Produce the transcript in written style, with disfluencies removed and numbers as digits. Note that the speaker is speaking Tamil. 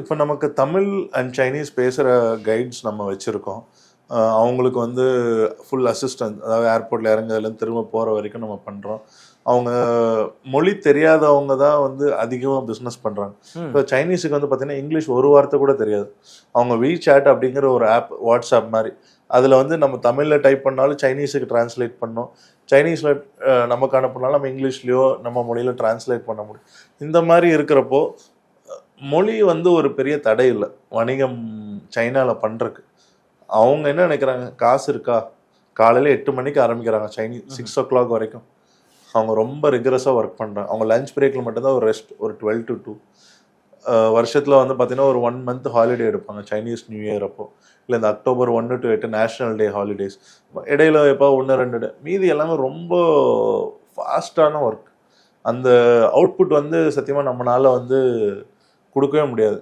இப்போ நமக்கு தமிழ் அண்ட் சைனீஸ் பேசுகிற கைட்ஸ் நம்ம வச்சுருக்கோம். அவங்களுக்கு வந்து ஃபுல் அசிஸ்டன்ஸ், அதாவது ஏர்போர்ட்டில் இறங்குறதுலேருந்து திரும்ப போகிற வரைக்கும் நம்ம பண்ணுறோம். அவங்க மொழி தெரியாதவங்க தான் வந்து அதிகமாக பிஸ்னஸ் பண்ணுறாங்க. இப்போ சைனீஸுக்கு வந்து பார்த்தீங்கன்னா இங்கிலீஷ் ஒரு வார்த்தை கூட தெரியாது. அவங்க WeChat அப்படிங்கிற ஒரு ஆப், வாட்ஸ்அப் மாதிரி, அதில் வந்து நம்ம தமிழில் டைப் பண்ணாலும் சைனீஸுக்கு டிரான்ஸ்லேட் பண்ணோம், சைனீஸில் நமக்கு அனுப்பினாலும் நம்ம இங்கிலீஷ்லேயோ நம்ம மொழியில் டிரான்ஸ்லேட் பண்ண முடியும். இந்த மாதிரி இருக்கிறப்போ மொழி வந்து ஒரு பெரிய தடை இல்லை வணிகம் சைனாவில் பண்ணுறக்கு. அவங்க என்ன நினைக்கிறாங்க, காசு இருக்கா, காலையில் 8 மணிக்கு ஆரம்பிக்கிறாங்க சைனீஸ், 6 o'clock வரைக்கும் அவங்க ரொம்ப ரிகரஸாக ஒர்க் பண்ணுறாங்க. அவங்க லஞ்ச் பிரேக்கில் மட்டும்தான் ஒரு ரெஸ்ட், ஒரு 12 to 2. வருஷத்தில் வந்து பார்த்தீங்கன்னா ஒரு 1 month ஹாலிடே எடுப்பாங்க சைனீஸ் நியூ இயர் அப்போ, இல்லை இந்த October 1 to 8 national day holidays. இடையில எப்போ 1-2 டே, மீதி எல்லாமே ரொம்ப ஃபாஸ்டான ஒர்க். அந்த அவுட்புட் வந்து சத்தியமாக நம்மளால் வந்து கொடுக்கவே முடியாது.